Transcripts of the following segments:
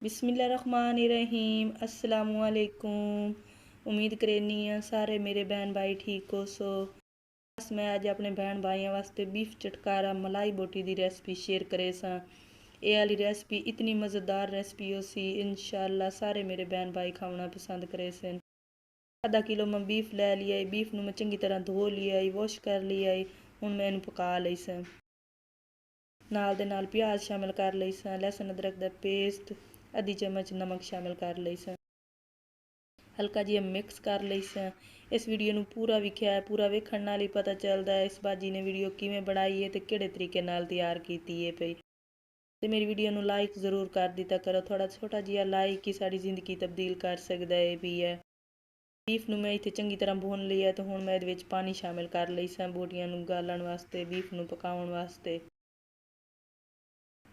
बिस्मिल्लाहिर्रहमानिर्रहीम अस्सलामुअलैकुम। उम्मीद करनी सारे मेरे बहन भाई ठीक हो सो। बस मैं अज अपने बहन भाइयों वास्ते बीफ चटकारा मलाई बोटी की रेसिपी शेयर करे सा। ये वाली रेसिपी इतनी मज़ेदार रेसिपी हो सी, इंशाअल्लाह सारे मेरे बहन भाई खाना पसंद करे सन। आधा किलो मैं बीफ लै लिया, बीफ में चंगी तरह धो लिया, वॉश कर लिया। हुण मैं इनू पका लई सा। नाल दे नाल प्याज शामिल कर लई सा, लहसुन अदरक दा पेस्ट, आधी चम्मच नमक शामिल कर लई सा, हल्का जिहा मिक्स कर लई सा। इस वीडियो नू पूरा वेख्या है, पूरा वेखण नाल ही पता चलदा है इस बाजी ने वीडियो किवें बनाई है ते किहड़े तरीके नाल तैयार कीती है पई। ते मेरी वीडियो नू लाइक जरूर कर दिता करो, थोड़ा छोटा जिहा लाइक ही साड़ी जिंदगी तब्दील कर सकदा है भी है। बीफ नू मैं इत्थे चंगी तरह भुन लिया ते हुण मैं इहदे विच पानी शामिल कर लई सा बोटियां नू गालण वास्ते, बीफ नू पकाउण वास्ते।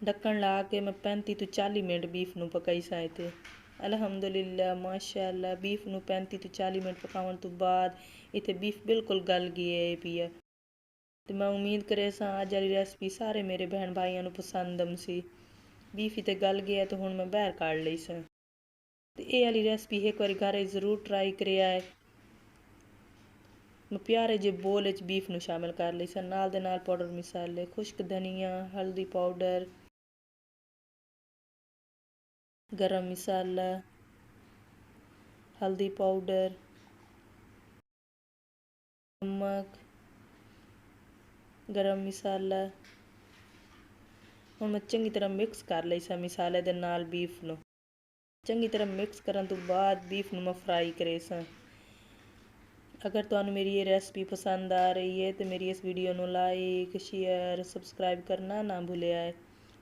ढक्कन ला के मैं 35 तो 40 मिनट बीफ नू पकाई सा इत्थे। अलहमदुलिल्लाह माशाअल्लाह बीफ नू 35 तो 40 मिनट पकाउण तो बाद इत्थे बीफ बिल्कुल गल गया है पी है। तो मैं उम्मीद करे सा अज वाली रेसिपी सारे मेरे बहन भाइयों नू पसंद आमसी। बीफ इत्थे गल गया तो हुण मैं बाहर काढ़ लई सा। तो ये वाली रेसिपी एक बार घर जरूर ट्राई करिया है। मैं प्यारे जे बोल च बीफ नू शामिल कर लई सा, नाल दे नाल पाउडर मसाले, खुश्क धनिया, हल्दी पाउडर, गरम मसाला, हल्दी पाउडर, नमक, गरम मसाला। हुण मैं चंगी तरह मिक्स कर लई सा मसाले दे नाल बीफ नू। चंगी तरह मिक्स करन तो बाद बीफ नू मैं फ्राई करे सा। अगर तुहानू मेरी ये रेसिपी पसंद आ रही है तो मेरी इस वीडियो नू लाइक शेयर सबसक्राइब करना ना भुलिया है।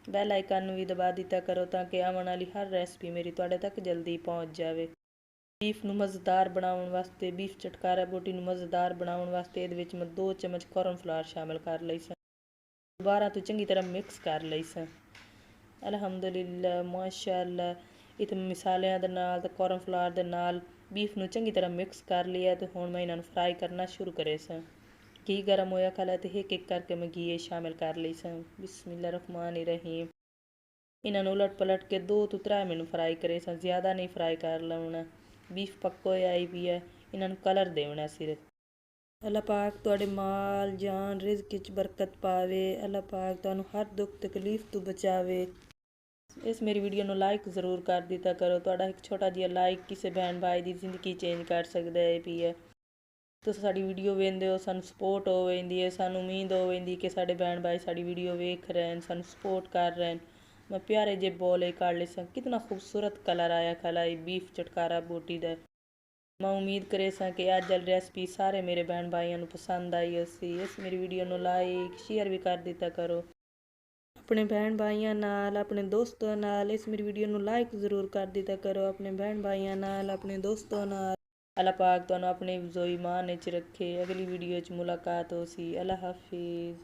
बैल आइकन भी दबा दिता करो ताकि आने वाली हर रेसिपी मेरी तुहाडे तक जल्दी पहुँच जाए। बीफ नू मज़ेदार बनाउण वास्ते, बीफ चटकारा बोटी नू मज़ेदार बनाउण वास्ते इहदे विच मैं 2 चम्मच कॉर्नफ्लावर शामिल कर लई सा। दोबारा तो चंगी तरह मिक्स कर लई सा। अलहमदुलिल्लाह माशाअल्लाह इत्थे मसालियां दे नाल ते कॉर्नफ्लावर दे नाल बीफ नू चंगी तरह मिक्स कर लिया तो हुण मैं इन्हां नू फ्राई करना शुरू करे सा। घी गर्म होया खला तो एक एक करके मैं घी शामिल कर लई सा। बिस्मिल्लाहिर्रहमानिर्रहीम। इन्हां नू उलट पलट के 2 तो 3 मिनट फ्राई करे सा, ज़्यादा नहीं फ्राई कर लवना। बीफ पक्को आई भी है, इन्हां नू कलर देवना सिर्फ। अल्लाह पाक तुहाडे माल जान रिज़्क विच बरकत पावे, अल्लाह पाक तुहानू हर दुख तकलीफ तो बचावे। इस मेरी वीडियो नू लाइक जरूर कर दिता करो, तुहाडा एक छोटा जिहा लाइक किसी बहन भाई की जिंदगी चेंज कर सकदा है भी है। तुस साडी वीडियो वेंदे हो, सानू सपोर्ट हो वेंदी है, सानू उम्मीद हो वेंदी कि साडे बहन भाई साडी वीडियो वेख रहे हैं, सानू सपोर्ट कर रहे हैं। मैं प्यारे जे बोल काढ़ ले सा, कितना खूबसूरत कलर आया खला बीफ चटकारा बोटी दा। मैं उम्मीद करे सा कि अज वाली रेसिपी सारे मेरे बहन भाइयों नू पसंद आई होसी। इस मेरी वीडियो नू लाइक शेयर भी कर दिता करो अपने बहन भाइयों नाल, अपने दोस्तों नाल। इस मेरी वीडियो नू लाइक जरूर कर दिता करो अपने बहन भाइयों नाल, अपने दोस्तों नाल। अल्लाह पाक तुहानू अपने ज़ो ईमान च रखे। अगली वीडियो च मुलाकात हो सी। अल्लाह हाफिज़।